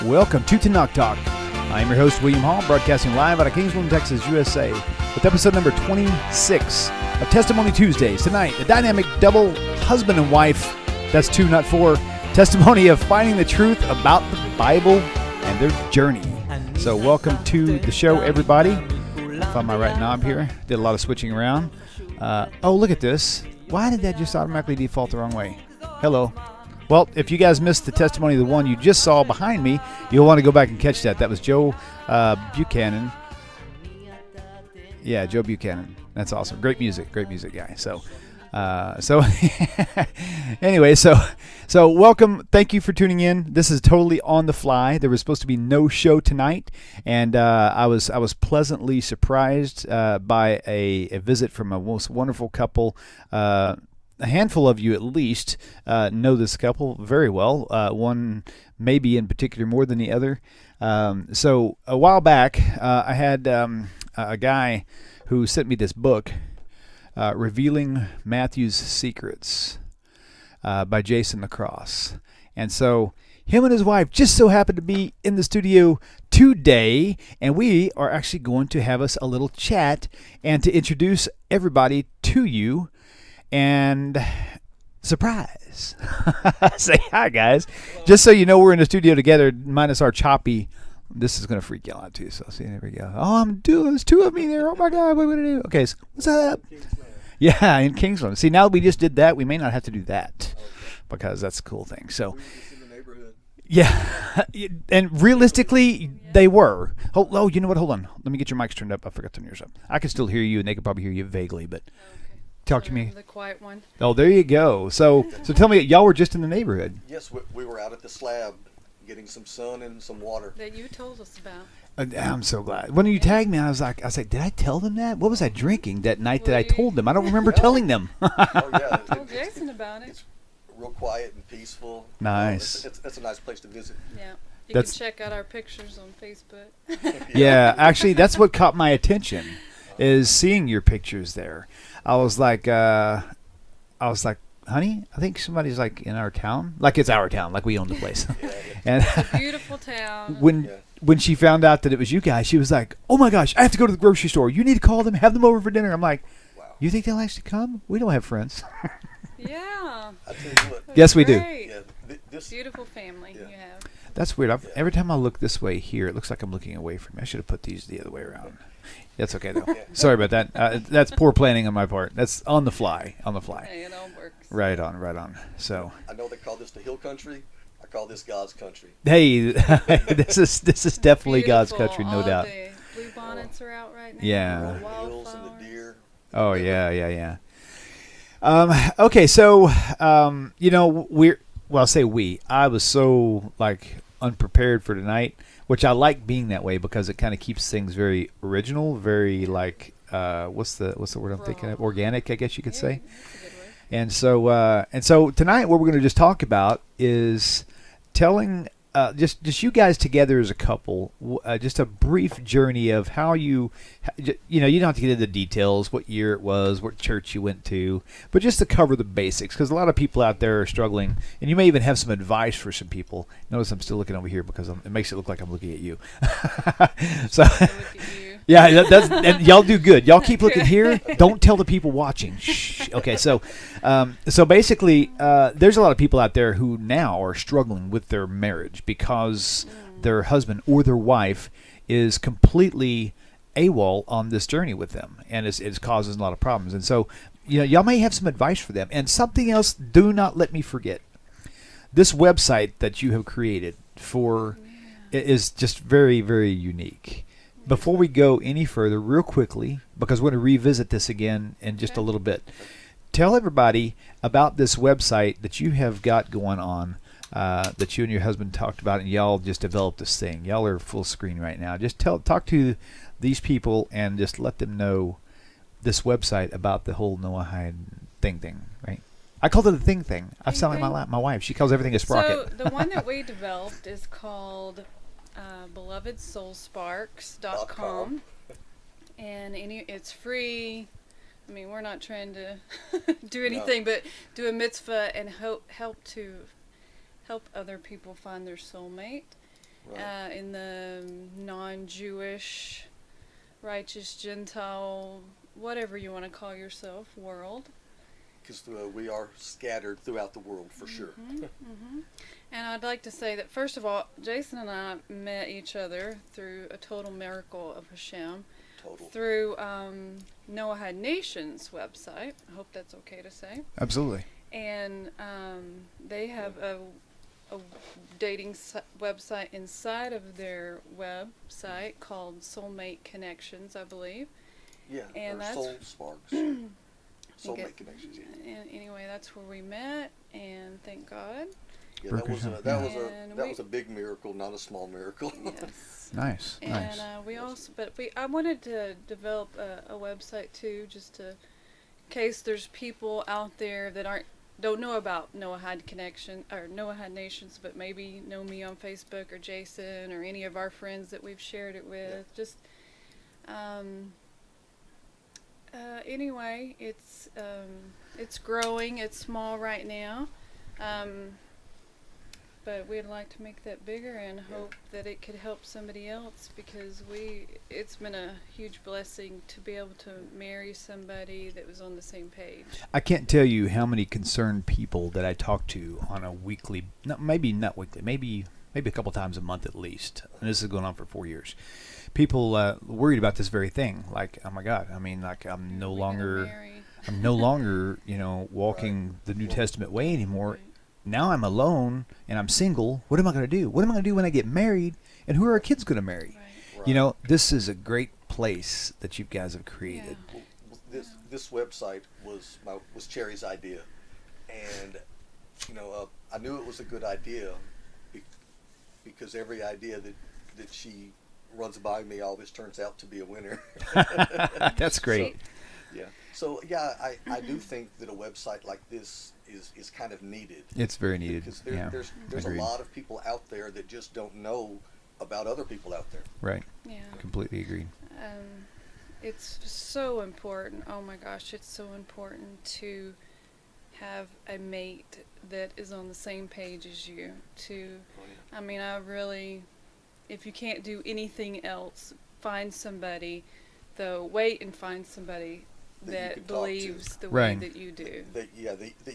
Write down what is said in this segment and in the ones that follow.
Welcome to TORAH Talk. I'm your host, William Hall, broadcasting live out of Kingsland, Texas, USA, with episode number 26 of Testimony Tuesdays. Tonight, a dynamic double husband and wife, that's two, not four, testimony of finding the truth about the Bible and their journey. So welcome to the show, everybody. Found my right knob here. Did a lot of switching around. Oh, look at this. Why did that just automatically default the wrong way? Hello. Well, if you guys missed the testimony of the one you just saw behind me, you'll want to go back and catch that. That was Joe Buchanan. Yeah, Joe Buchanan. That's awesome. Great music guy. So anyway, so welcome. Thank you for tuning in. This is totally on the fly. There was supposed to be no show tonight, and I was pleasantly surprised by a visit from a most wonderful couple. A handful of you at least know this couple very well. One maybe in particular more than the other. So a while back, I had a guy who sent me this book, Revealing Matthew's Secrets by Cherrie LaCross. And so him and his wife just so happened to be in the studio today, and we are actually going to have us a little chat and to introduce everybody to you. And surprise. Say hi, guys. Just so you know, we're in the studio together, minus our choppy. This is going to freak you out, too. So, see, there we go. Oh, there's two of me there. Oh, my God. What are we going to do? Okay, so what's up? Yeah, in Kingsland. See, now that we just did that, we may not have to do that because that's a cool thing. So, yeah. And realistically, they were. Oh, you know what? Hold on. Let me get your mics turned up. I forgot to turn yours up. I can still hear you, and they can probably hear you vaguely, but... Talk to me. The quiet one. Oh, there you go. So tell me, y'all were just in the neighborhood. Yes, we were out at the slab getting some sun and some water. That you told us about. I'm so glad. When you tagged me, I was like, did I tell them that? What was I drinking that night that I told them? I don't remember telling them. Oh, yeah. I told Jason about it. It's real quiet and peaceful. Nice. It's a nice place to visit. Yeah. You can check out our pictures on Facebook. Yeah, actually, that's what caught my attention, is seeing your pictures there. I was like, honey, I think somebody's like in our town. Like it's our town, like we own the place. And it's a beautiful town. When she found out that it was you guys, she was like, oh my gosh, I have to go to the grocery store. You need to call them, have them over for dinner. I'm like, wow. You think they'll actually come? We don't have friends. Yeah. I tell you what. Yes, we do. Yeah, this beautiful family you have. That's weird. Every time I look this way here, it looks like I'm looking away from you. I should have put these the other way around. That's okay, though. Sorry about that. That's poor planning on my part. That's on the fly. Hey, it all works. Right on. So I know they call this the hill country. I call this God's country. Hey, this is definitely God's country, no doubt. The blue bonnets are out right now. Yeah. The hills and the deer. Oh, yeah. Okay, so, I'll say we. I was so, unprepared for tonight, which I like being that way because it kind of keeps things very original, very what's the word I'm thinking of? Organic, I guess you could say. That's a good word. And so tonight what we're going to just talk about is telling just you guys together as a couple, just a brief journey of how you don't have to get into the details, what year it was, what church you went to, but just to cover the basics, because a lot of people out there are struggling, and you may even have some advice for some people. Notice I'm still looking over here because it makes it look like I'm looking at you. So, yeah, and y'all do good. Y'all keep looking here. Don't tell the people watching. Shh. Okay, so basically, there's a lot of people out there who now are struggling with their marriage because their husband or their wife is completely AWOL on this journey with them, and it's causing a lot of problems. And so, y'all may have some advice for them. And something else, do not let me forget. This website that you have created is just very, very unique. Before we go any further, real quickly, because we're going to revisit this again in just a little bit, tell everybody about this website that you have got going on, that you and your husband talked about, and y'all just developed this thing. Y'all are full screen right now. Just talk to these people and just let them know this website about the whole Noahide thing, right? I called it a thing. I sound like my wife. She calls everything a sprocket. So the one that we developed is called belovedsoulsparks.com, and it's free. I mean, we're not trying to do anything but do a mitzvah and help other people find their soulmate. Right. in the non-Jewish, righteous Gentile, whatever you want to call yourself, world. Because we are scattered throughout the world for sure. And I'd like to say that, first of all, Jason and I met each other through a total miracle of Hashem. Total. Through Noahide Nation's website. I hope that's okay to say. Absolutely. And they have a dating website inside of their website called Soulmate Connections, I believe. Yeah, And or that's Soul Sparks. Soulmate Connections, yeah. And anyway, that's where we met, and thank God. Yeah, that was a big miracle, not a small miracle. Yes. Nice. And Nice. I wanted to develop a website too, just to, in case there's people out there that don't know about Noahide Connection or Noahide Nations, but maybe know me on Facebook or Jason or any of our friends that we've shared it with. Yeah. Just anyway, it's growing. It's small right now. But we'd like to make that bigger and hope that it could help somebody else, because it's been a huge blessing to be able to marry somebody that was on the same page. I can't tell you how many concerned people that I talk to on a weekly, maybe not weekly, maybe a couple times a month at least. And this is going on for 4 years. People worried about this very thing. Like, oh my God, I mean, like I'm no longer, walking the New Testament way anymore. Right. Now I'm alone and I'm single. What am I going to do? What am I going to do when I get married? And who are our kids going to marry? Right. This is a great place that you guys have created. Yeah. Well, this website was Cherry's idea, and I knew it was a good idea because every idea that she runs by me always turns out to be a winner. That's great. So I do think that a website like this is kind of needed. It's very needed. Because there's a lot of people out there that just don't know about other people out there. Right. Yeah. Completely agreed. It's so important. Oh my gosh, it's so important to have a mate that is on the same page as you. I mean, if you can't do anything else, find somebody, wait and find somebody that believes the way that you do. That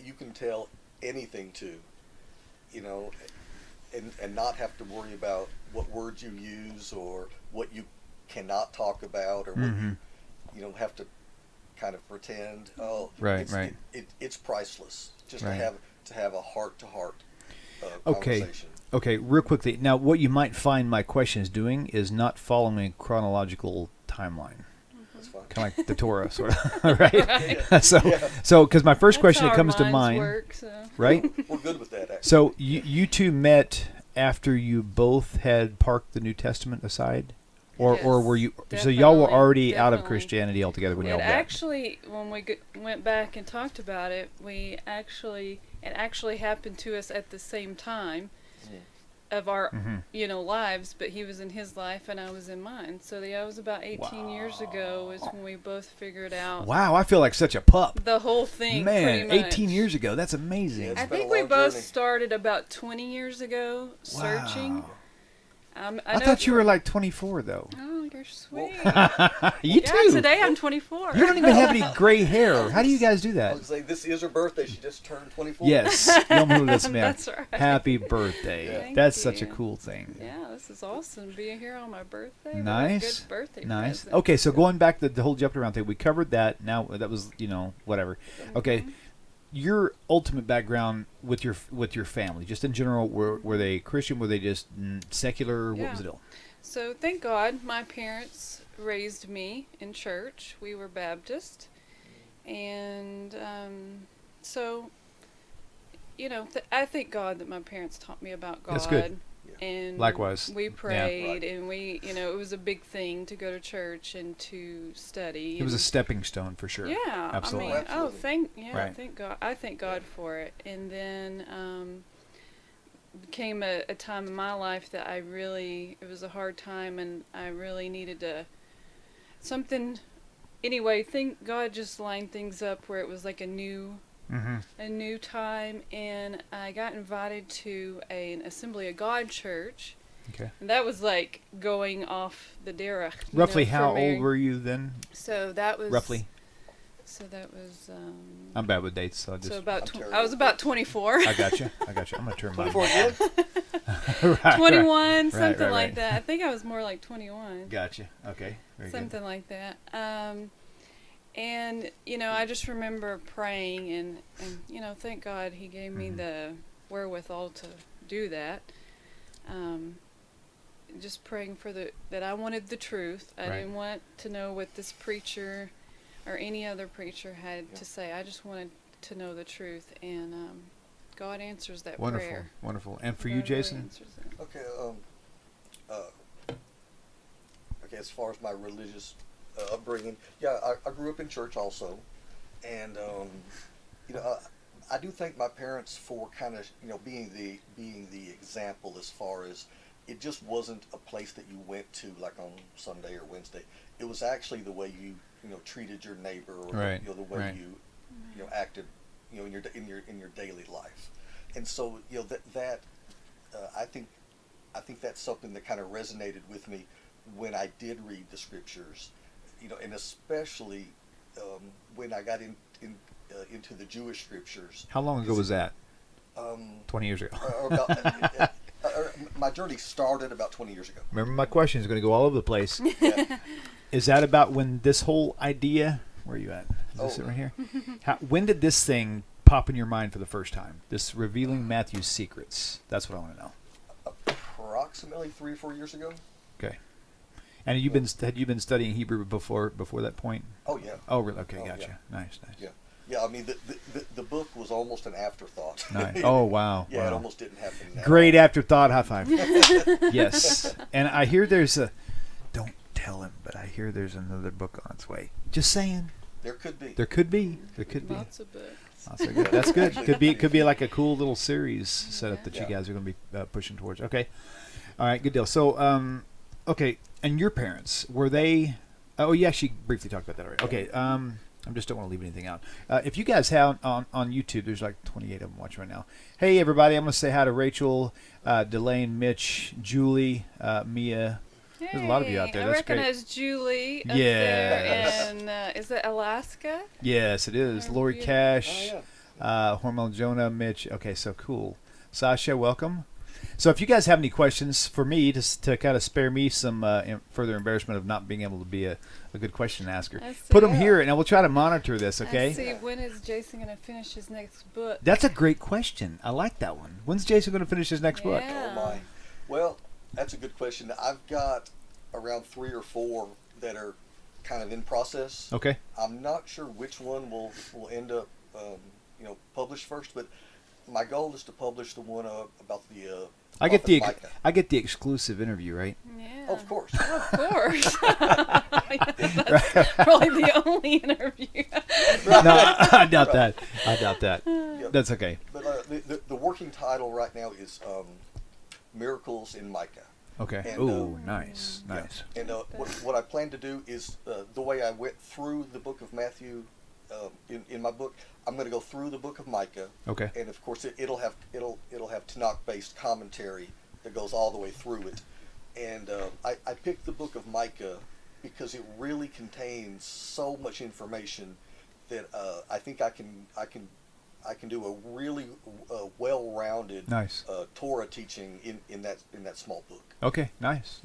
you can tell anything to, and not have to worry about what words you use or what you cannot talk about or what you don't have to kind of pretend. Oh, right. It's priceless just to have a heart-to-heart Okay. conversation. Okay, real quickly. Now, what you might find my question is doing is not following a chronological timeline. That's fine. Kind of like the Torah, sort of, right? So, because my first question that comes to mind, right? We're good with that, actually. So, you two met after you both had parked the New Testament aside, or were you? So y'all were already out of Christianity altogether when y'all met. Actually, when we went back and talked about it, it actually happened to us at the same time of our lives, but he was in his life and I was in mine. So that was about 18 years ago is when we both figured out. Wow, I feel like such a pup. The whole thing, man, pretty much. 18 years ago. That's amazing. Yeah, I think we both started about 20 years ago searching. Wow. I thought you were like 24 though. Oh, you're sweet. You too. Today I'm 24. You don't even have any gray hair. How do you guys do that? I was like, this is her birthday. She just turned 24. Yes. That's right. Happy birthday. Yeah. That's such a cool thing. Yeah, this is awesome. Being here on my birthday. Nice. Good birthday nice. present. Okay, so going back to the whole jumped around thing, we covered that. Now that was, whatever. Okay. Your ultimate background with your family, just in general, were they Christian? Were they just secular? What was the deal? So thank God my parents raised me in church. We were Baptist. And so, I thank God that my parents taught me about God. That's good. And likewise. We prayed and we, it was a big thing to go to church and to study. It was a stepping stone for sure. Yeah. Absolutely. Thank God. I thank God for it. And then came a time in my life that it was a hard time and I really needed God just lined things up where it was like a new time, and I got invited to an Assembly of God church Okay. And that was like going off the derech. Roughly for how Mary. old were you then? So that was Roughly? So that was. I'm bad with dates, so I just. So about I'm I was about 24. I got you. I'm gonna turn my. 24 again? Right, 21, something right. like that. I think I was more like 21. Gotcha. Okay. Very Something like that. And I just remember praying and thank God He gave me the wherewithal to do that. Just praying for that I wanted the truth. I didn't want to know what this preacher or any other preacher had to say. I just wanted to know the truth, and God answers that prayer. Wonderful. And for God you, Jason? Okay. Okay. As far as my religious upbringing, I grew up in church also, and I do thank my parents for kind of being the example as far as it just wasn't a place that you went to like on Sunday or Wednesday. It was actually the way you treated your neighbor, or the way you acted in your daily life. And so that I think that's something that kind of resonated with me when I did read the scriptures, and especially when I got into the Jewish scriptures. How long ago was that? 20 years ago. My journey started about 20 years ago. Remember, my question is going to go all over the place. Yeah. Is that about when this whole idea? Where are you at? Is this it right here? When did this thing pop in your mind for the first time? This revealing Matthew's secrets. That's what I want to know. Approximately 3 or 4 years ago. Okay. And had you been studying Hebrew before that point? Oh yeah. Oh really? Okay, Oh, gotcha. Yeah. Nice. Yeah. Yeah, I mean the book was almost an afterthought. Nice. Oh wow. Yeah, wow. It almost didn't happen. Great afterthought. High five. Yes. And I hear there's don't tell him, but I hear there's another book on its way. Just saying. There could be. There could be. Lots of books. That's good. Could be like a cool little series setup that you guys are going to be pushing towards. Okay. All right. Good deal. So, okay. And your parents, were they? Oh, you actually briefly talked about that already. Okay. I just don't want to leave anything out. If you guys have on YouTube, there's like 28 of them watching right now. Hey, everybody. I'm going to say hi to Rachel, Delane, Mitch, Julie, Mia. Hey, There's a lot of you out there. That's great. I recognize Julie up Yes. there in, is it Alaska? Yes, it is. Lori beautiful. Cash, Hormel Jonah, Mitch. Okay, so cool. Sasha, welcome. So if you guys have any questions for me to kind of spare me some further embarrassment of not being able to be a good question asker, put them here, and we'll try to monitor this, okay? I see. When is Jason going to finish his next book? That's a great question. I like that one. When's Jason going to finish his next book? Oh, my. Well, that's a good question. I've got around 3 or 4 that are kind of in process. Okay. I'm not sure which one will end up, published first, but my goal is to publish the one about the. I get the exclusive interview, right? Yeah. Of course. Of course. That's probably the only interview. No, I doubt that. Yeah. That's okay. But the working title right now is Miracles in Micah. Okay. And, Ooh, nice. And what I plan to do is the way I went through the book of Matthew in my book, I'm going to go through the book of Micah. Okay. And of course it'll have Tanakh-based commentary that goes all the way through it. And I picked the book of Micah because it really contains so much information that I think I can do a really well-rounded Nice. Torah teaching in that small book. Okay, nice.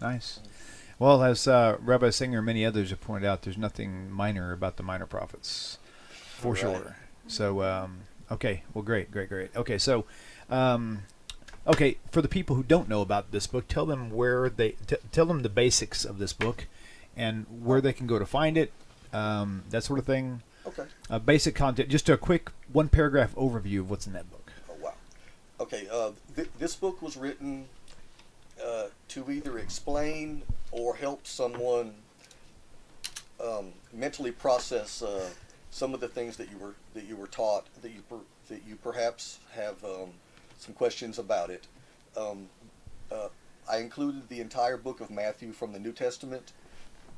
Well, as Rabbi Singer and many others have pointed out, there's nothing minor about the minor prophets, for sure. So, okay, well, great. Okay, so, for the people who don't know about this book, tell them tell them the basics of this book, and where they can go to find it, that sort of thing. Okay. Basic content, just a quick 1-paragraph overview of what's in that book. Oh, wow. Okay, this book was written to either explain or help someone mentally process some of the things that you were taught, that you perhaps have some questions about it. I included the entire book of Matthew from the New Testament,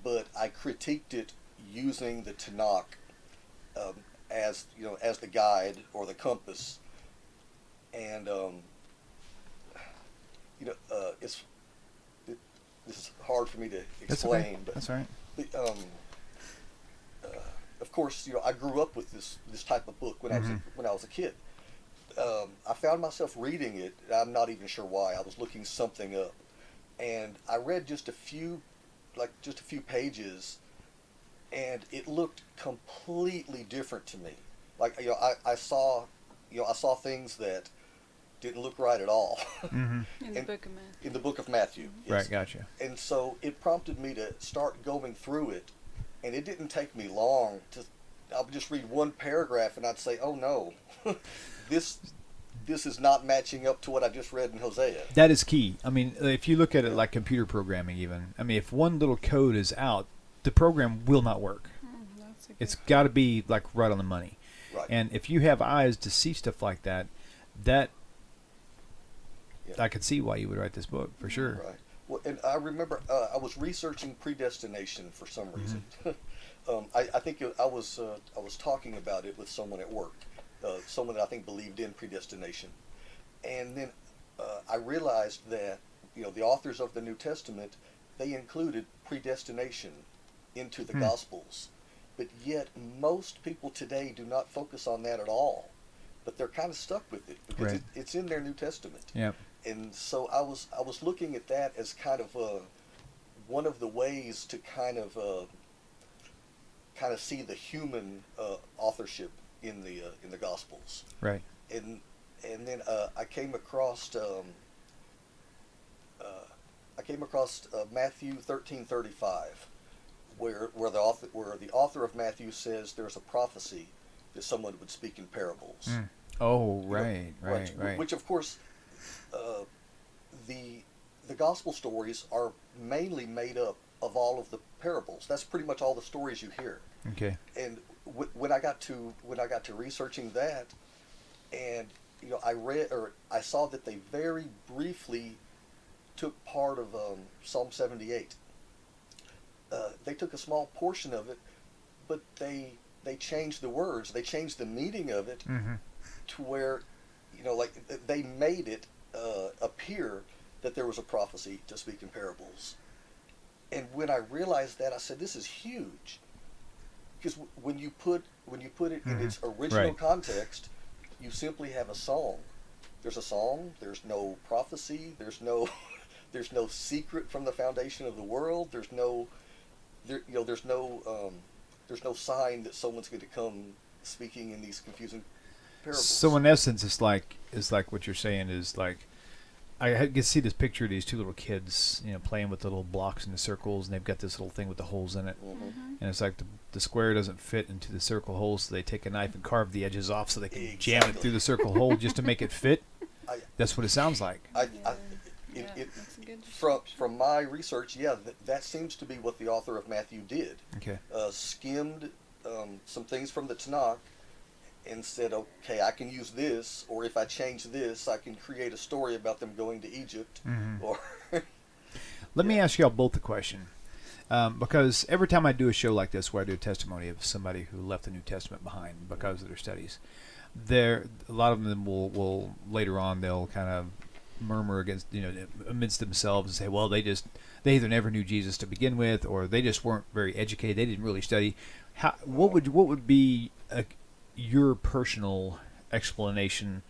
but I critiqued it using the Tanakh as the guide or the compass, and this is hard for me to That's explain. okay. But That's all right. of course, I grew up with this type of book when I was a kid. I found myself reading it. I'm not even sure why. I was looking something up, and I read just a few pages, and it looked completely different to me. Like, I saw things that didn't look right at all. In the book of Matthew. In the book of Matthew. Yes. Right, gotcha. And so it prompted me to start going through it, and it didn't take me long I would just read one paragraph and I'd say, oh no, this is not matching up to what I just read in Hosea. That is key. I mean, if you look at it like computer programming even, I mean, if one little code is out, the program will not work. It's got to be like right on the money. Right. And if you have eyes to see stuff like that, I could see why you would write this book for sure. Right. Well, and I remember I was researching predestination for some reason. I think I was talking about it with someone at work, someone that I think believed in predestination, and then I realized that the authors of the New Testament, they included predestination into the Gospels, but yet most people today do not focus on that at all. But they're kind of stuck with it because it's in their New Testament. Yep. And so I was looking at that as kind of one of the ways to kind of see the human authorship in the Gospels. Right. And then I came across Matthew 13:35, where the author of Matthew says there's a prophecy that someone would speak in parables. Oh, right. Which of course, the gospel stories are mainly made up of all of the parables. That's pretty much all the stories you hear. Okay. And when I got to researching that, and I saw that they very briefly took part of Psalm 78. They took a small portion of it, but they changed the words. They changed the meaning of it to where, like they made it appear that there was a prophecy to speak in parables. And when I realized that, I said, "This is huge," because when you put it in its original context, you simply have a song. There's a song. There's no prophecy. There's no secret from the foundation of the world. There's no sign that someone's going to come speaking in these confusing parables. So in essence, it's like what you're saying is like, I can see this picture of these two little kids, playing with the little blocks in the circles, and they've got this little thing with the holes in it, and it's like the square doesn't fit into the circle holes, so they take a knife and carve the edges off so they can jam it through the circle hole just to make it fit. That's what it sounds like. From my research, that seems to be what the author of Matthew did. Okay. Skimmed some things from the Tanakh and said, okay, I can use this, or if I change this, I can create a story about them going to Egypt. Or Let me ask y'all both a question. Because every time I do a show like this where I do a testimony of somebody who left the New Testament behind because of their studies, a lot of them will later on, they'll kind of murmur against, amidst themselves and say, well, they either never knew Jesus to begin with, or they just weren't very educated. They didn't really study. What would be your personal explanation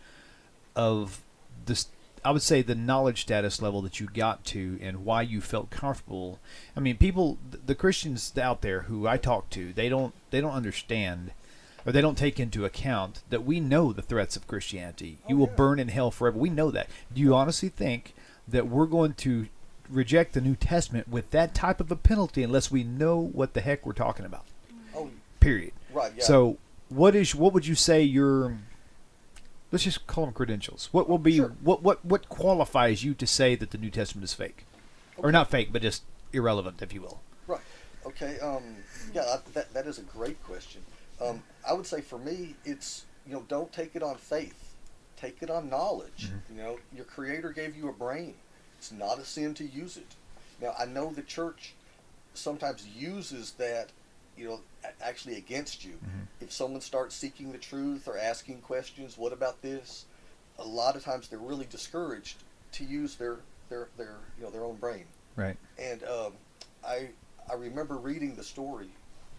of this? I would say the knowledge status level that you got to and why you felt comfortable. I mean, the Christians out there who I talk to, they don't understand, or they don't take into account that we know the threats of Christianity. You will burn in hell forever. We know that. Do you honestly think that we're going to reject the New Testament with that type of a penalty unless we know what the heck we're talking about? Period. Right. Yeah. So what would you say your, let's just call them credentials. What will be what qualifies you to say that the New Testament is fake, or not fake, but just irrelevant, if you will? Right. Okay. That is a great question. I would say for me, it's don't take it on faith, take it on knowledge. Your Creator gave you a brain. It's not a sin to use it. Now I know the church sometimes uses that, actually against you. If someone starts seeking the truth or asking questions, what about this? A lot of times they're really discouraged to use their own brain. Right. And I remember reading the story.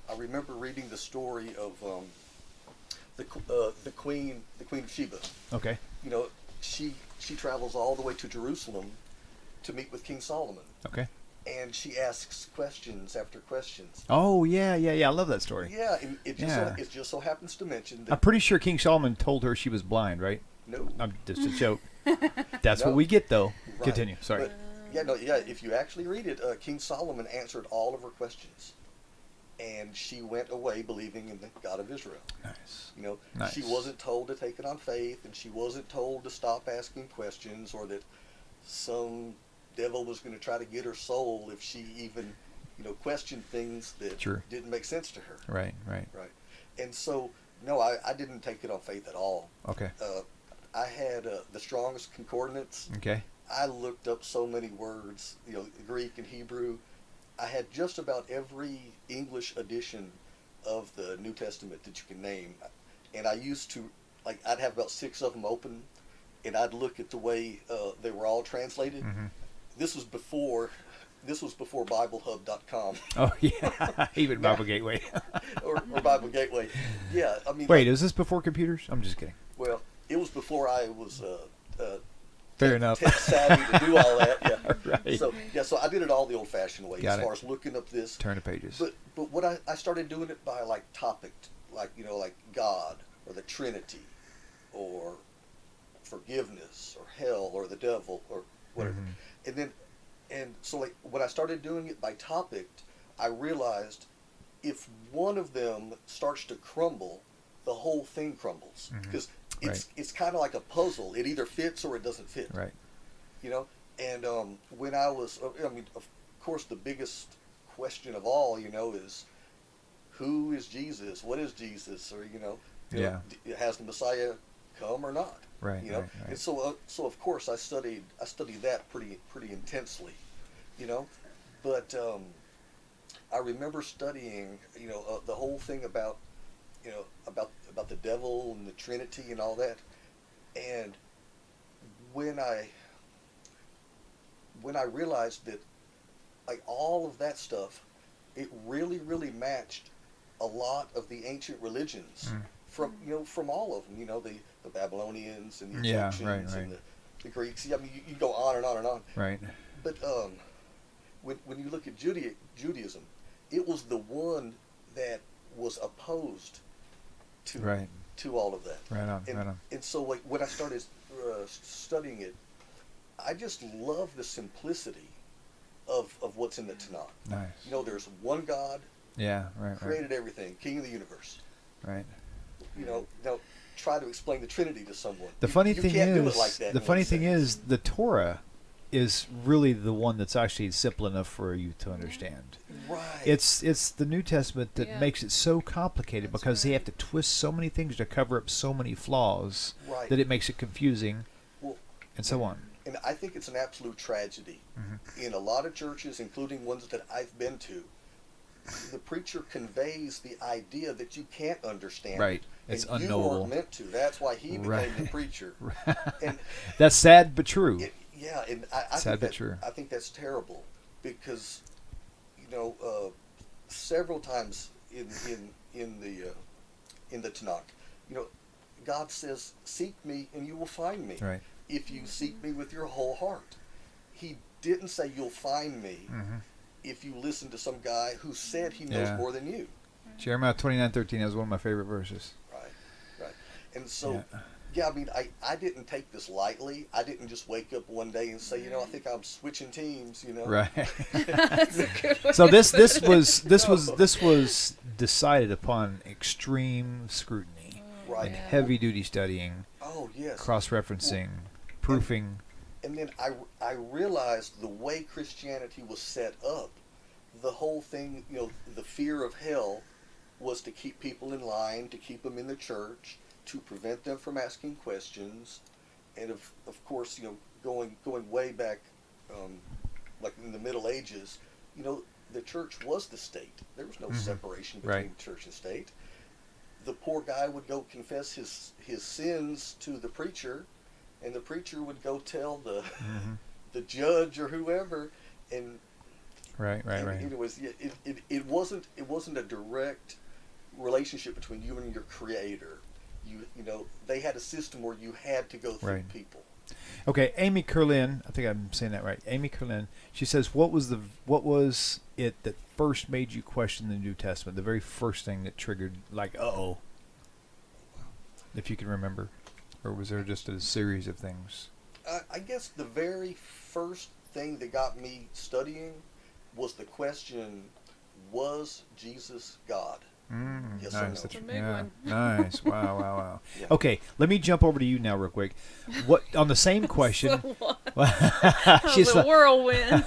I remember reading the story of the Queen of Sheba. Okay. You know, she travels all the way to Jerusalem to meet with King Solomon. Okay. And she asks questions after questions. Oh yeah. I love that story. Yeah, and it just so happens to mention that I'm pretty sure King Solomon told her she was blind, right? no, Just a joke. That's No. what we get, though. Right. Continue. Sorry. But, if you actually read it, King Solomon answered all of her questions, and she went away believing in the God of Israel. Nice. You know, Nice. she wasn't told to take it on faith, and she wasn't told to stop asking questions, or that some devil was going to try to get her soul if she even, questioned things that Sure. didn't make sense to her. Right. Right. And so, no, I didn't take it on faith at all. Okay. I had the strongest concordance. Okay. I looked up so many words, Greek and Hebrew. I had just about every English edition of the New Testament that you can name. And I used to, I'd have about 6 of them open, and I'd look at the way they were all translated. Mm-hmm. This was before BibleHub.com. Oh yeah. Even Bible Gateway. or Bible Gateway. Yeah, I mean. Wait, is this before computers? I'm just kidding. Well, it was before I was Fair enough. tech savvy to do all that. Yeah. Right. So I did it all the old-fashioned way Got as it. far as looking up this. Turn the pages. But what I started doing it by topic, like God or the Trinity, or forgiveness or hell or the devil or whatever, and so when I started doing it by topic, I realized if one of them starts to crumble, the whole thing crumbles because it's kind of like a puzzle. It either fits or it doesn't fit. Right. And when I was, of course, the biggest question of all, is who is Jesus? What is Jesus? Or has the Messiah come or not? Right. Right. And so of course I studied that pretty intensely, But I remember studying, the whole thing about the devil and the Trinity and all that. And when I realized that all of that stuff, it really, really matched a lot of the ancient religions from all of them, the Babylonians and the Egyptians and the Greeks. I mean, you go on and on and on. Right. But when you look at Judaism, it was the one that was opposed to all of that. Right on. And so when I started studying it, I just love the simplicity of what's in the Tanakh. Nice. There's one God. Yeah. Right. Created everything, King of the universe. Right. Now try to explain the Trinity to someone. The funny you thing can't is, do it like that the in funny one thing sentence. is, the Torah is really the one that's actually simple enough for you to understand. Right. It's the New Testament that Yeah. makes it so complicated That's because they right. have to twist so many things to cover up so many flaws Right. that it makes it confusing, Well, and so on. and I think it's an absolute tragedy in a lot of churches, including ones that I've been to. The preacher conveys the idea that you can't understand. Right. And It's you unknowable. weren't meant to. That's why he became Right. the preacher. And That's sad but true. and I Sad think but true. I think that's terrible because, several times in the Tanakh, God says, "Seek me and you will find me." Right. If you seek me with your whole heart. He didn't say you'll find me if you listen to some guy who said he knows Yeah. more than you. Jeremiah 29:13 is one of my favorite verses. Right. And so, I mean, I didn't take this lightly. I didn't just wake up one day and say, I think I'm switching teams, Right. That's a good way So to this put it. this was decided upon extreme scrutiny Right. and heavy duty studying, Oh, yes. cross-referencing, proofing. And then I realized the way Christianity was set up, the whole thing, the fear of hell was to keep people in line, to keep them in the church, to prevent them from asking questions. And of course, going way back, like in the Middle Ages, the church was the state. There was no separation between church and state. The poor guy would go confess his sins to the preacher, and the preacher would go tell the judge or whoever, and Right. it wasn't a direct relationship between you and your creator. You know, they had a system where you had to go through people. Okay, Amy Kerlin, I think I'm saying that right. Amy Kerlin, she says, what was it that first made you question the New Testament? The very first thing that triggered, like, uh-oh, if you can remember, or was there just a series of things? I guess the very first thing that got me studying was the question, was Jesus God? Yes Nice. or no? That's a big one. Nice. Wow. Yeah. Okay, let me jump over to you now real quick. What on the same question? So what? That was a whirlwind.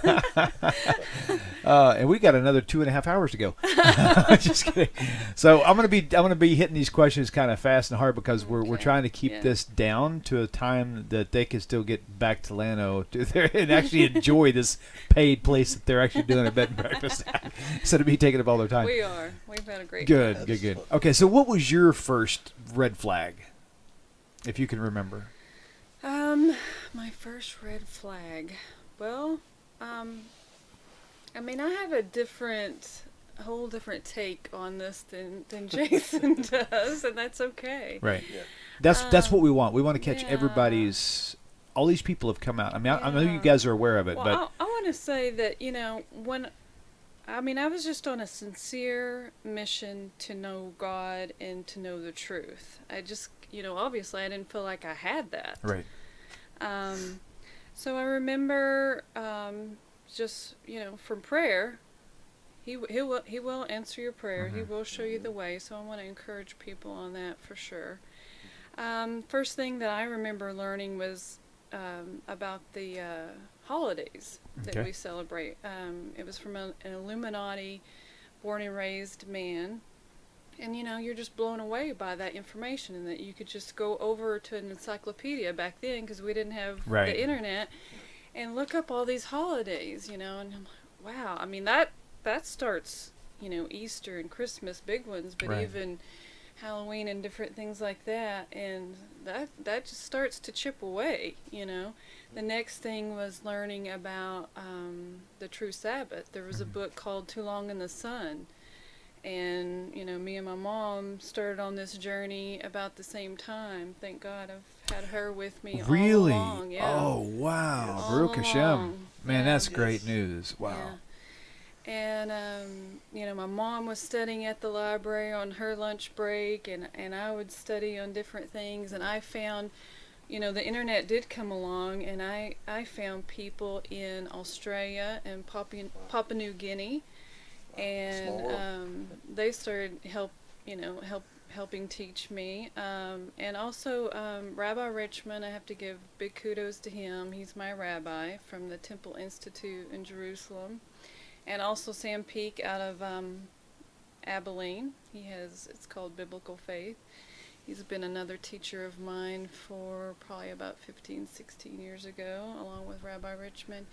And we got another 2.5 hours to go. Just kidding. So I'm gonna be hitting these questions kind of fast and hard because we're trying to keep this down to a time that they can still get back to Llano and actually enjoy this paid place that they're actually doing a bed and breakfast instead of me taking up all their time. We are. We've had a great Good. Okay, so what was your first red flag, if you can remember? My first red flag. Well, I mean, I have a whole different take on this than Jason does, and that's okay. Right. Yeah. That's what we want. We want to catch everybody's. All these people have come out. I mean, I know you guys are aware of it, well, but I want to say that I was just on a sincere mission to know God and to know the truth. I just, obviously I didn't feel like I had that. Right. So I remember just, from prayer, he will answer your prayer. Mm-hmm. He will show you the way. So I want to encourage people on that for sure. First thing that I remember learning was about the holidays that we celebrate. It was from an Illuminati born and raised man. And, you're just blown away by that information, and that you could just go over to an encyclopedia back then, because we didn't have the internet, and look up all these holidays, and I'm like, wow. I mean, that starts, Easter and Christmas, big ones, but even Halloween and different things like that, and that just starts to chip away, The next thing was learning about the true Sabbath. There was a book called Too Long in the Sun, and me and my mom started on this journey about the same time. Thank God I've had her with me all along. Yeah. Oh wow, Baruch Hashem. Man, that's great news. Wow. Yeah. And my mom was studying at the library on her lunch break, and I would study on different things, and I found the internet did come along, and I found people in Australia and Papua New Guinea, and they started helping teach me, and also Rabbi Richmond. I have to give big kudos to him. He's my rabbi from the Temple Institute in Jerusalem, and also Sam Peake out of Abilene. It's called Biblical Faith. He's been another teacher of mine for probably about 15, 16 years ago, along with Rabbi Richmond.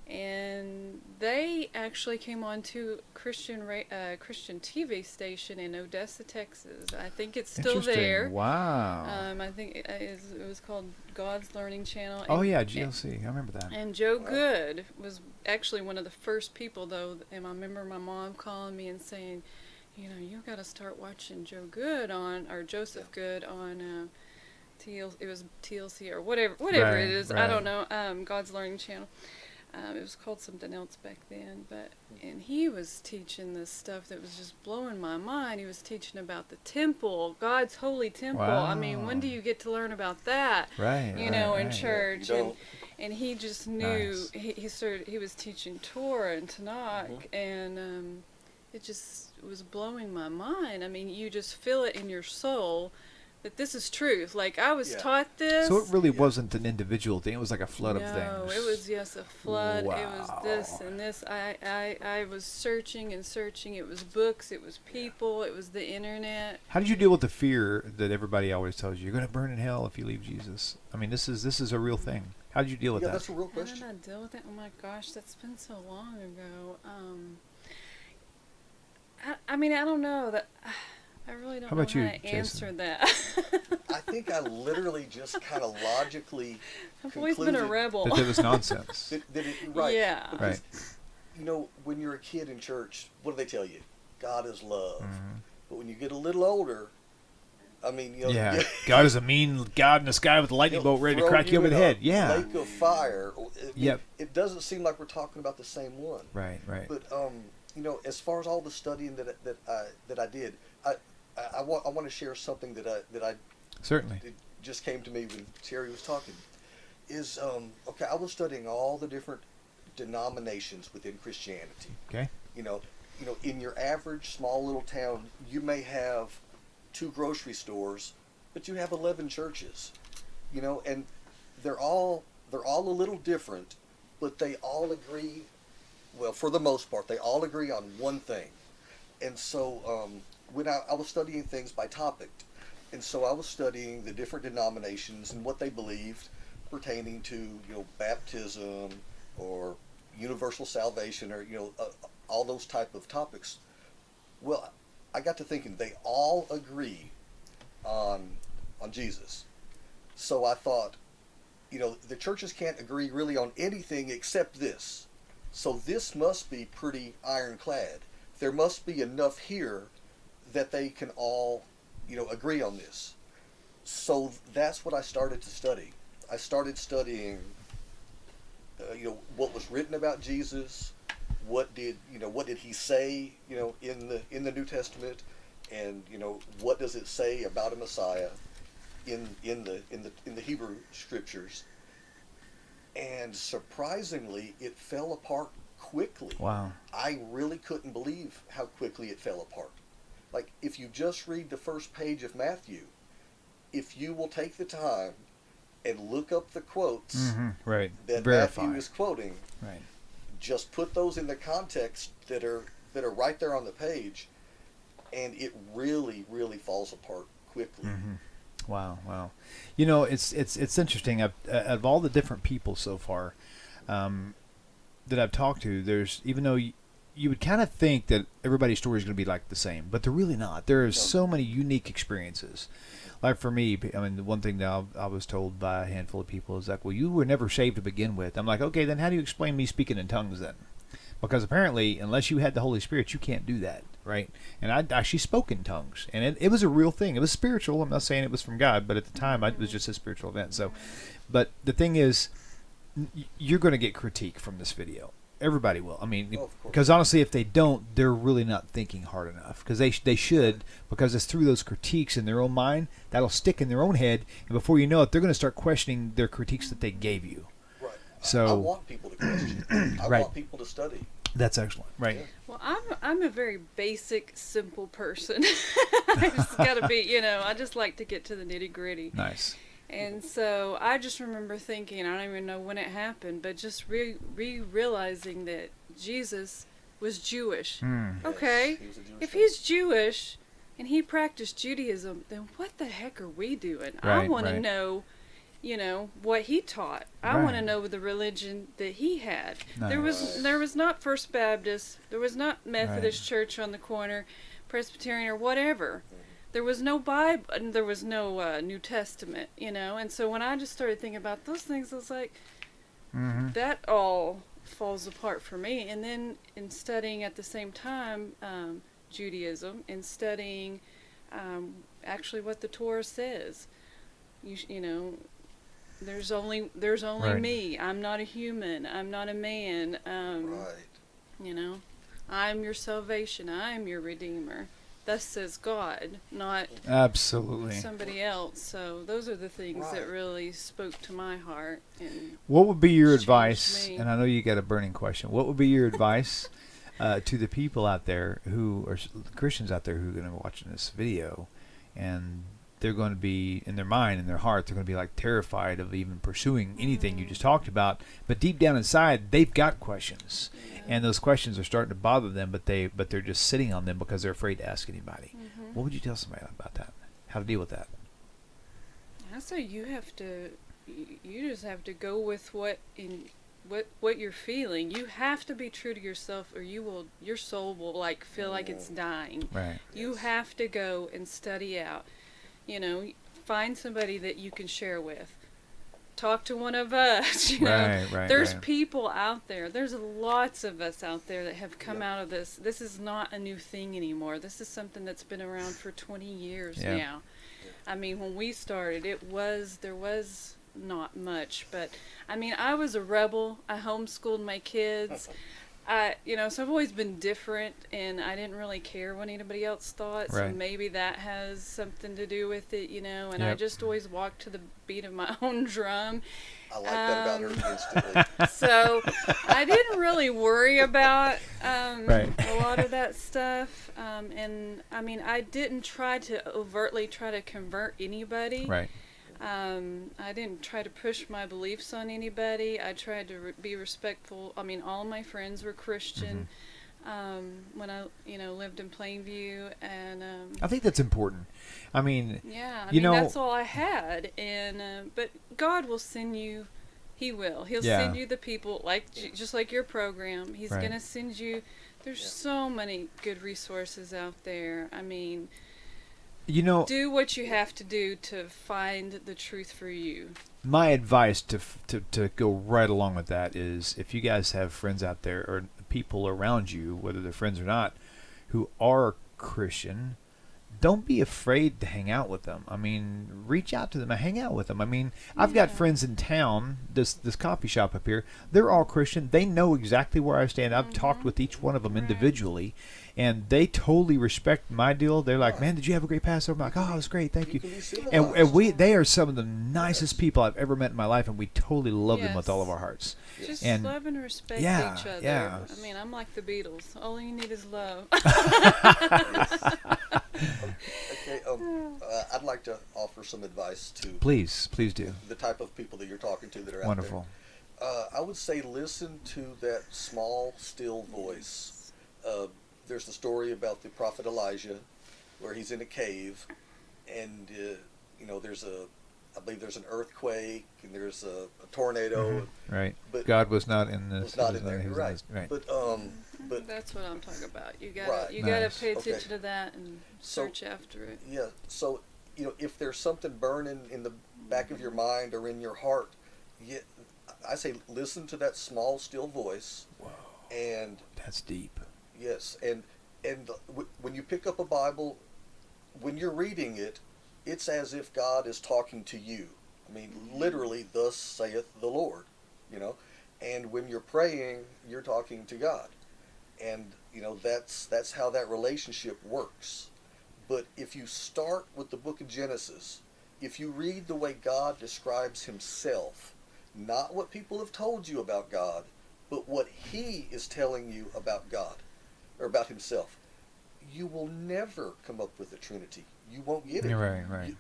And they actually came on to Christian TV station in Odessa, Texas. I think it's still there. Wow. I think it was called God's Learning Channel. Oh yeah, GLC. I remember that. And Joe Good was actually one of the first people, though. And I remember my mom calling me and saying, you got to start watching Joseph Good on it was TLC or whatever it is. I don't know. God's Learning Channel. It was called something else back then, and he was teaching this stuff that was just blowing my mind. He was teaching about the temple, God's holy temple. Wow. I mean, when do you get to learn about that? In church, and he just knew. Nice. He was teaching Torah and Tanakh, and it was blowing my mind. I mean, you just feel it in your soul that this is truth. Like, I was taught this. So it really wasn't an individual thing. It was like a flood of things. No, it was, a flood. Wow. It was this and this. I was searching and searching. It was books. It was people. It was the internet. How did you deal with the fear that everybody always tells you, you're going to burn in hell if you leave Jesus? I mean, this is a real thing. How did you deal with that? That's a real question. How did I deal with it? Oh, my gosh, that's been so long ago. I mean, I don't know. I really don't How know about you, how to answer Jason? that. I think I literally just kind of logically I've always been a concluded rebel. That it was nonsense. that right. Yeah. Because, you know, when you're a kid in church, what do they tell you? God is love. But when you get a little older, I mean, you know, Yeah, God is a mean God in the sky with a lightning bolt ready to crack you over the head. Yeah. Lake of fire. I mean, Yep. It doesn't seem like we're talking about the same one. Right. But you know, as far as all the studying that I did, I want to share something that I Certainly. it just came to me when Cherrie was talking. Is okay. I was studying all the different denominations within Christianity. Okay. You know, in your average small little town, you may have 2 grocery stores, but you have 11 churches. You know, and they're all a little different, but they all agree. Well, for the most part, they all agree on one thing. And so when I was studying things by topic, and so I was studying the different denominations and what they believed pertaining to, you know, baptism or universal salvation, or, you know, all those type of topics. Well, I got to thinking they all agree on Jesus. So I thought, you know, the churches can't agree really on anything except this. So this must be pretty ironclad. There must be enough here that they can all, you know, agree on this. So that's what I started to study. I started studying, you know, what was written about Jesus, what did he say, you know, in the New Testament, and, you know, what does it say about a Messiah in the Hebrew scriptures. And surprisingly, it fell apart quickly. Wow. I really couldn't believe how quickly it fell apart. Like, if you just read the first page of Matthew, if you will take the time and look up the quotes Right. that Verify. Matthew is quoting, Right. just put those in the context that are right there on the page, and it really, really falls apart quickly. Wow. You know, it's interesting. Out of all the different people so far that I've talked to, there's, even though you would kind of think that everybody's story is going to be like the same, but they're really not. There are so many unique experiences. Like for me, I mean, the one thing that I was told by a handful of people is like, well, you were never saved to begin with. I'm like, okay, then how do you explain me speaking in tongues then? Because apparently, unless you had the Holy Spirit, you can't do that, right? And I actually spoke in tongues, and it was a real thing. It was spiritual. I'm not saying it was from God, but at the time, it was just a spiritual event. So, but the thing is, you're going to get critique from this video. Everybody will. I mean, because honestly, if they don't, they're really not thinking hard enough. Because they should, because it's through those critiques in their own mind that'll stick in their own head, and before you know it, they're going to start questioning their critiques that they gave you. Right. So I want people to question. I want people to study. That's excellent. Right. Yeah. Well, I'm a very basic, simple person. I just gotta be, you know, I just like to get to the nitty gritty. Nice. And so I just remember thinking, I don't even know when it happened, but just realizing that Jesus was Jewish. Okay, Yes, he was a Jewish if man. he's Jewish and he practiced Judaism, then what the heck are we doing? I want to know, you know, what he taught. I want to know the religion that he had. Nice. There was not First Baptist, there was not Methodist Church on the corner, Presbyterian or whatever. There was no Bible, and there was no New Testament, you know. And so when I just started thinking about those things, I was like, that all falls apart for me. And then in studying at the same time Judaism and studying actually what the Torah says, you know, there's only me. I'm not a human. I'm not a man. You know, I'm your salvation. I'm your redeemer. Thus says God, not Absolutely somebody else. So those are the things that really spoke to my heart. And what would be your advice? me. And I know you got a burning question. What would be your advice to the people out there who are Christians out there who are going to be watching this video, and they're going to be, in their mind, in their heart, they're going to be like terrified of even pursuing anything you just talked about, but deep down inside they've got questions, and those questions are starting to bother them, but they're just sitting on them because they're afraid to ask anybody. What would you tell somebody about that? How to deal with that? I say you just have to go with what what you're feeling. You have to be true to yourself, or your soul will like feel like it's dying. Right. You have to go and study out. You know, find somebody that you can share with. Talk to one of us. You know, there's people out there. There's lots of us out there that have come out of this. This is not a new thing anymore. This is something that's been around for 20 years now. I mean, when we started, there was not much, but I mean, I was a rebel. I homeschooled my kids. So I've always been different, and I didn't really care what anybody else thought. So maybe that has something to do with it, you know. And I just always walked to the beat of my own drum. I like that about her instantly. So I didn't really worry about a lot of that stuff. And I mean, I didn't try to overtly try to convert anybody. Right. I didn't try to push my beliefs on anybody. I tried to be respectful. I mean, all my friends were Christian when I, lived in Plainview, and I think that's important. I mean, that's all I had. And but God will send you. He will. He'll send you the people just like your program. He's gonna send you. There's so many good resources out there. I mean. Do what you have to do to find the truth for you. My advice to go right along with that is, if you guys have friends out there or people around you, whether they're friends or not, who are Christian, don't be afraid to hang out with them. I mean, reach out to them and hang out with them. I mean, I've got friends in town, this coffee shop up here. They're all Christian. They know exactly where I stand. I've talked with each one of them individually, and they totally respect my deal. They're like, "Man, did you have a great Passover?" I'm like, "Oh, it was great, thank you." And they are some of the nicest people I've ever met in my life, and we totally love them with all of our hearts. Just love and respect each other. Yeah. I mean, I'm like the Beatles. All you need is love. Okay, I'd like to offer some advice to please do the type of people that you're talking to that are wonderful. Out there. I would say listen to that small, still voice. There's the story about the prophet Elijah, where he's in a cave, and I believe there's an earthquake and there's a tornado. Right. But God was not in this. Was not in there. Right. But that's what I'm talking about. You gotta pay attention to that and search after it. Yeah. So if there's something burning in the back of your mind or in your heart, I say listen to that small, still voice. Wow. And that's deep. Yes, and when you pick up a Bible, when you're reading it, it's as if God is talking to you. I mean, literally, thus saith the Lord, And when you're praying, you're talking to God. And, that's how that relationship works. But if you start with the book of Genesis, if you read the way God describes himself, not what people have told you about God, but what he is telling you about God, or about himself, you will never come up with a Trinity. You won't get it. Right.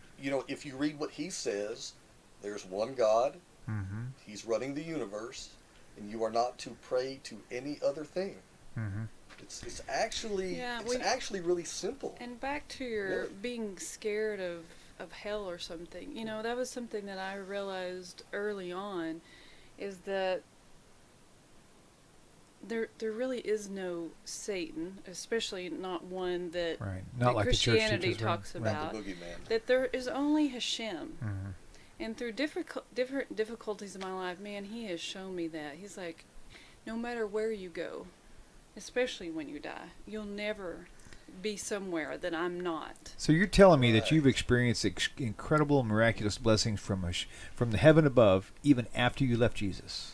If you read what he says, there's one God. Mm-hmm. He's running the universe, and you are not to pray to any other thing. Mm-hmm. It's actually actually really simple. And back to your being scared of hell or something. That was something that I realized early on, is that there really is no Satan, especially not one that, not like Christianity the church talks about. The boogeyman. That there is only Hashem. Mm-hmm. And through different difficulties in my life, man, he has shown me that. He's like, no matter where you go, especially when you die, you'll never be somewhere that I'm not. So you're telling me that you've experienced incredible, miraculous blessings from the heaven above, even after you left Jesus.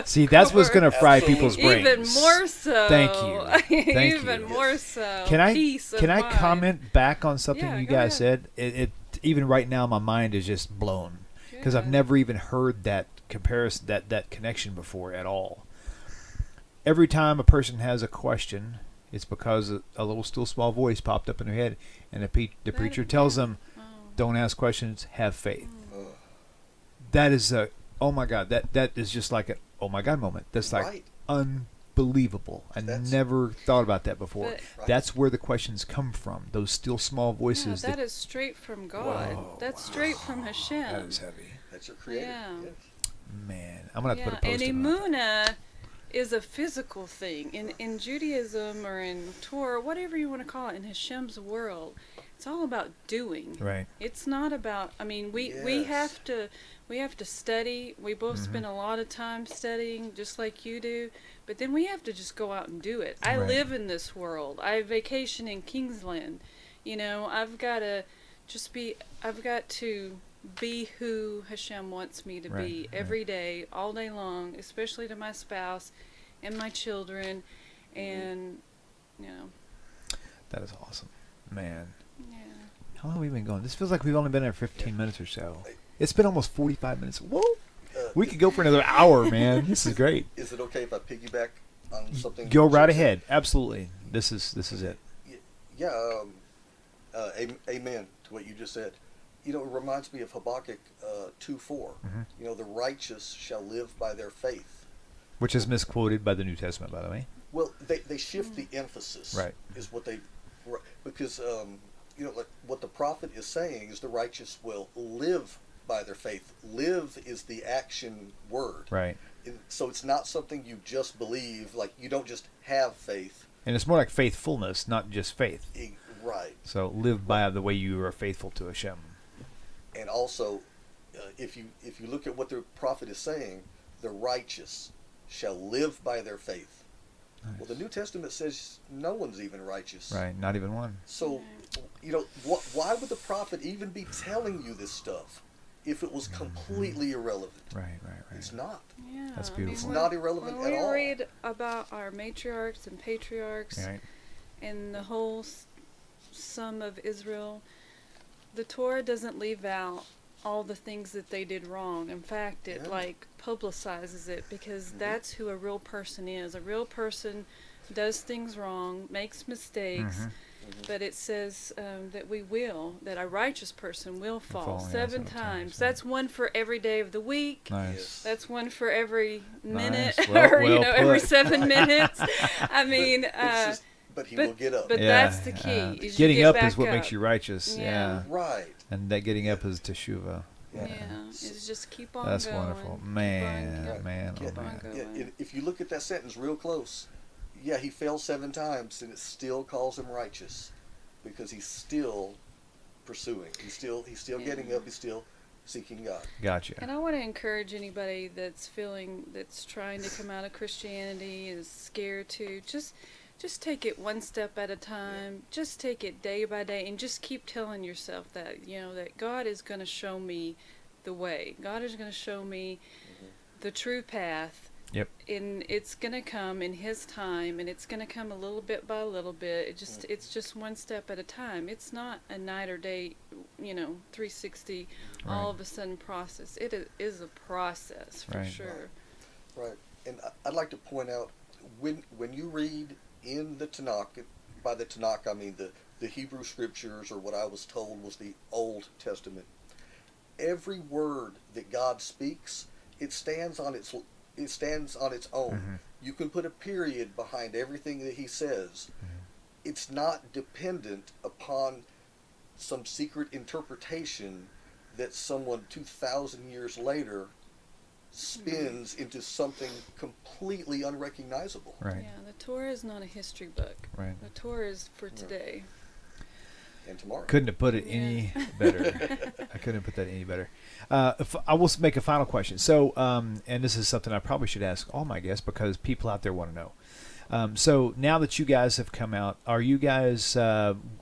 See, that's what's going to fry people's brains. Even more so. Thank you. Even more so. Can I comment back on something you guys said? It even right now, my mind is just blown because I've never even heard that comparison, that connection before at all. Every time a person has a question, it's because a little still small voice popped up in their head, and the preacher tells them, "Don't ask questions, have faith." That is oh my God, that is just like an oh my God moment. That's like unbelievable. I never thought about that before. That's where the questions come from. Those still small voices. That is straight from God. That's straight from Hashem. That is heavy. That's your creator. Yeah. Yes. Man, I'm going to have to put a And post on that. Emunah is a physical thing. In Judaism or in Torah, whatever you want to call it, in Hashem's world, it's all about doing. Right. It's not about, I mean, we have to study. We both spend a lot of time studying, just like you do. But then we have to just go out and do it. I Right. live in this world. I vacation in Kingsland. You know, I've got to be who Hashem wants me to be every day, all day long, especially to my spouse and my children. And, you know. That is awesome. Man. Yeah. How long have we been going? This feels like we've only been there 15 minutes or so. It's been almost 45 minutes. Whoa. We could go for another hour, man. This is great. Is it okay if I piggyback on something? Go right ahead. Absolutely. This is it. Yeah. Amen to what you just said. You know, it reminds me of Habakkuk 2:4. You know, the righteous shall live by their faith. Which is misquoted by the New Testament, by the way. Well, they shift the emphasis. Right. Is what they, because you know, like what the prophet is saying is the righteous will live by their faith. Live is the action word. Right. And so it's not something you just believe. Like you don't just have faith. And it's more like faithfulness, not just faith. Right. So live by the way you are faithful to Hashem. And also, if you look at what the prophet is saying, the righteous shall live by their faith. Nice. Well, the New Testament says no one's even righteous. Right, not even one. So, you know, why would the prophet even be telling you this stuff if it was completely irrelevant? Right. It's not. Yeah. That's I mean, beautiful. It's not irrelevant when at all. we read about our matriarchs and patriarchs Right. and the whole sum of Israel, the Torah doesn't leave out all the things that they did wrong. In fact, it publicizes it because that's who a real person is. A real person does things wrong, makes mistakes, but it says that that a righteous person will fall seven times. That's one for every day of the week. Nice. That's one for every minute, Nice. Well or put. every 7 minutes. I mean, But he will get up. But that's the key. Is getting you get up is back what up. makes you righteous. Yeah. Right. And that getting up is teshuva. Yeah, it's just keep on That's going. wonderful. Keep Man. on Man. going. If you look at that sentence real close, yeah, he fell 7 times, and it still calls him righteous because he's still pursuing. He's still getting up. He's still seeking God. Gotcha. And I want to encourage anybody that's trying to come out of Christianity, is scared to just take it one step at a time. Just take it day by day, and just keep telling yourself that that God is going to show me the way. God is going to show me the true path. Yep. And it's going to come in His time, and it's going to come a little bit by a little bit. It's just one step at a time. It's not a night or day, 360, all of a sudden process. It is a process for sure. Right. And I'd like to point out when you read in the Tanakh, by the Tanakh I mean the Hebrew scriptures, or what I was told was the Old Testament. Every word that God speaks, it stands on its own. You can put a period behind everything that He says. It's not dependent upon some secret interpretation that someone 2,000 years later spins into something completely unrecognizable. Right. Yeah, the Torah is not a history book. Right. The Torah is for today. And tomorrow. Couldn't have put it any better. I couldn't have put that any better. I will make a final question. So, and this is something I probably should ask all my guests because people out there want to know. So now that you guys have come out, are you guys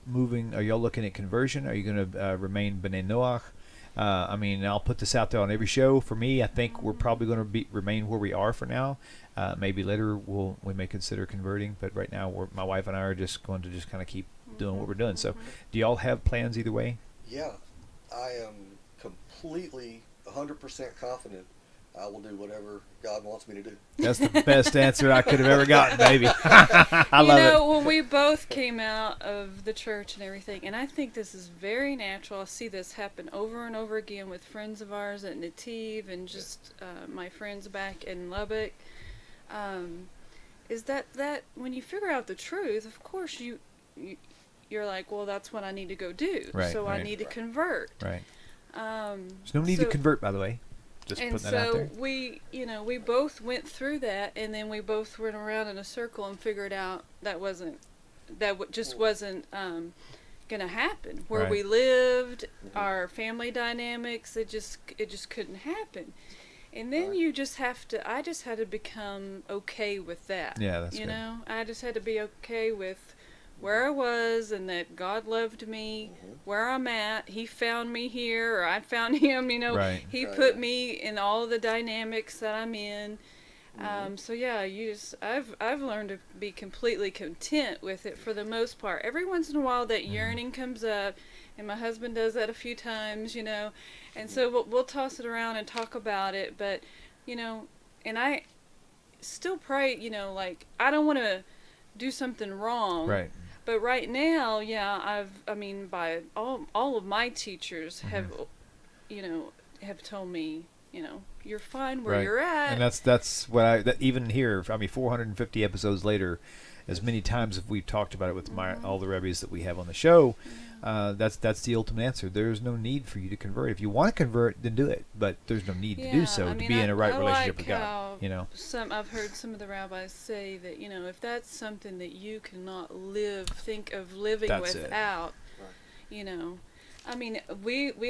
moving? Are y'all looking at conversion? Are you going to remain B'nai Noach? I mean, I'll put this out there on every show. For me, I think we're probably going to remain where we are for now. Maybe later we may consider converting, but right now my wife and I are just going to kind of keep doing what we're doing. So, do y'all have plans either way? Yeah, I am completely 100% confident I will do whatever God wants me to do. That's the best answer I could have ever gotten, baby. I love it. When we both came out of the church and everything, and I think this is very natural. I see this happen over and over again with friends of ours at Tentative and just my friends back in Lubbock, is that when you figure out the truth, of course you're like, well, that's what I need to go do. Right, so right. I need to convert. Right. There's no need to convert, by the way. Just and putting that out there. so we both went through that, and then we both went around in a circle and figured out that just wasn't going to happen. Where Right. we lived, our family dynamics, it just couldn't happen. And then I just had to become okay with that. Yeah, that's good. I just had to be okay with where I was, and that God loved me, where I'm at. He found me here, or I found him, Right. He put me in all the dynamics that I'm in. So yeah, I've learned to be completely content with it for the most part. Every once in a while that yearning comes up, and my husband does that a few times, and so we'll toss it around and talk about it, but, and I still pray, like, I don't want to do something wrong. Right. But right now, yeah, by all of my teachers have, have told me, you're fine where Right. you're at. And that's what even here, 450 episodes later, as many times as we've talked about it with all the rabbis that we have on the show, that's the ultimate answer. There's no need for you to convert. If you want to convert, then do it. But there's no need to do so to be in a right relationship with God. I've heard some of the rabbis say that if that's something that you cannot think of living That's without, we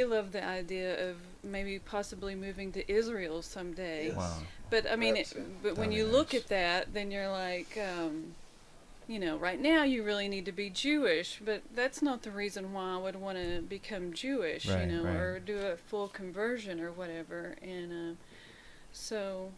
love the idea of maybe possibly moving to Israel someday. Yes. Wow. But but when That'd you be look nice. at that, then you're like, right now you really need to be Jewish, but that's not the reason why I would want to become Jewish, Right, right. or do a full conversion or whatever. And so,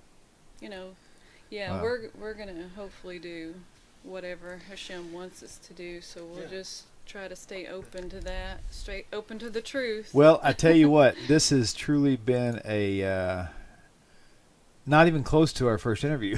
Wow. we're gonna hopefully do whatever Hashem wants us to do. So we'll just try to stay open to that, straight open to the truth. Well, I tell you what, this has truly been a not even close to our first interview,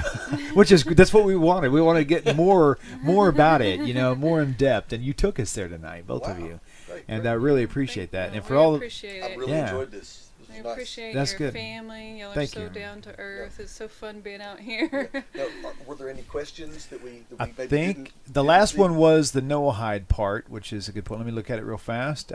that's what we wanted. We want to get more about it, more in depth, and you took us there tonight, both of Wow. you, Great, and great. I really appreciate that. Thank And you. for We all, appreciate I it. really Yeah. enjoyed this. This I was nice. appreciate That's your good. family. Y'all Thank are so you. down to earth. It's so fun being out here. Now, were there any questions that we I maybe think didn't the last see? one was the Noahide part, which is a good point. Let me look at it real fast.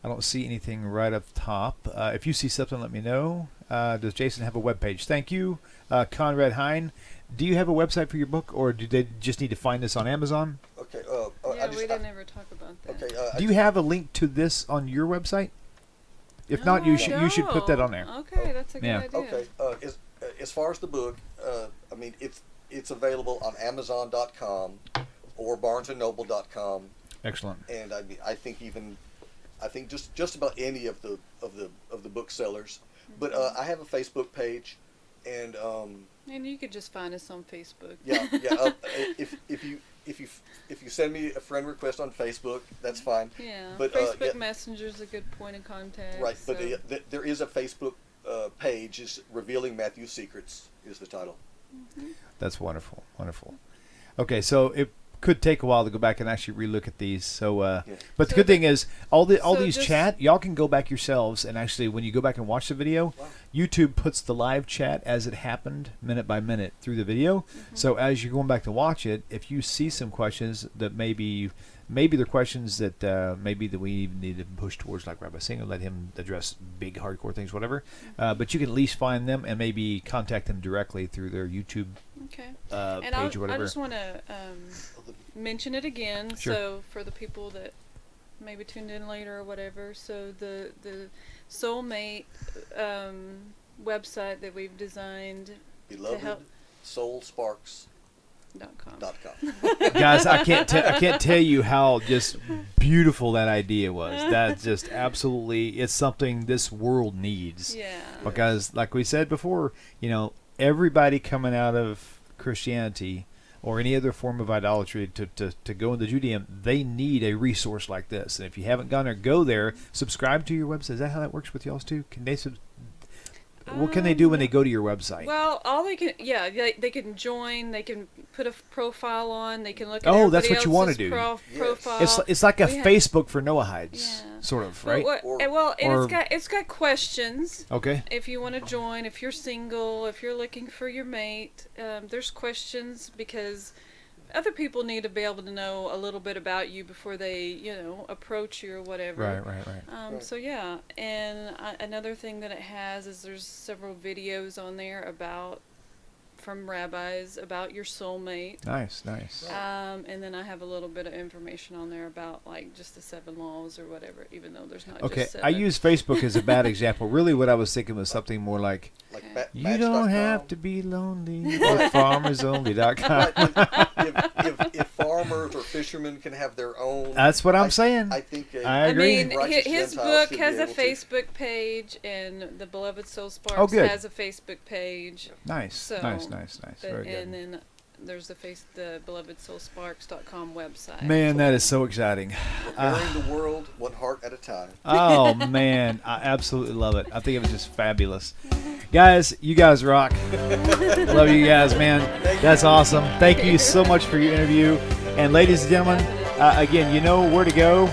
I don't see anything right up top. If you see something, let me know. Does Jason have a webpage? Thank you. Conrad Hine, do you have a website for your book, or do they just need to find this on Amazon? Okay. Yeah, we didn't ever talk about that. Okay. Do you have a link to this on your website? If not, you should put that on there. Okay, that's a good Yeah. idea. Okay. As far as the book, it's available on Amazon.com or BarnesandNoble.com, Excellent. and I think just about any of the booksellers. But I have a Facebook page, and And you could just find us on Facebook. yeah. If you send me a friend request on Facebook, that's fine. Yeah. But, Facebook yeah. Messenger is a good point of contact. Right, so. but there is a Facebook page. Is Revealing Matthew's Secrets is the title. That's wonderful. Wonderful. Okay, so it could take a while to go back and actually relook at these. So, but the So good thing is, all so these just- chat, y'all can go back yourselves, and actually, when you go back and watch the video, Wow. YouTube puts the live chat as it happened, minute by minute, through the video. So as you're going back to watch it, if you see some questions that maybe they're questions that maybe that we even need to push towards, like Rabbi Singer, let him address big hardcore things, whatever. But you can at least find them and maybe contact them directly through their YouTube Okay. page And or whatever. I just want to mention it again. Sure. So for the people that maybe tuned in later or whatever, so the Soulmate website that we've designed Beloved soulsparks.com. .com. Guys, I can't tell you how just beautiful that idea was. That's just absolutely, it's something this world needs. Yeah. Because, like we said before, everybody coming out of Christianity or any other form of idolatry to go into Judaism, they need a resource like this. And if you haven't gone there, go there, subscribe to your website. Is that how that works with y'all too? Can they what can they do when they go to your website? Well, all they can, they can join. They can put a profile on. They can look at Oh, that's everybody what you wanna else's do. Yes. profile. It's like a We have- Facebook for Noahides, Yeah. sort of, But right? it's got questions. Okay. If you want to join, if you're single, if you're looking for your mate, there's questions because other people need to be able to know a little bit about you before they, approach you or whatever. Right. So yeah, and another thing that it has is there's several videos on there from rabbis about your soulmate. Nice. And then I have a little bit of information on there about like just the 7 laws or whatever, even though there's not Okay, just 7. I use Facebook as a bad example. Really, what I was thinking was something more like you don't have to be lonely. FarmersOnly.com. Right, if farmers or fishermen can have their own, that's what I'm saying. I think. I agree. I mean, his book has a Facebook page, and the Beloved Soul Sparks has a Facebook page. Nice. So, Nice. Very good. And then there's the BelovedSoulSparks.com website. Man, that is so exciting. Preparing the world one heart at a time. Oh man, I absolutely love it. I think it was just fabulous. Guys, you guys rock. Love you guys, man. That's awesome. Thank you so much for your interview. And ladies and gentlemen, again, you know where to go.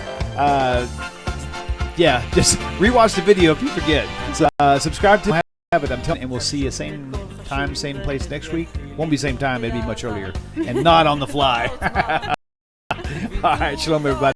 Just rewatch the video if you forget. So, subscribe to have it. I'm telling you, and we'll see you same time, same place next week. Won't be same time. It'll be much earlier and not on the fly. All right, shalom, everybody.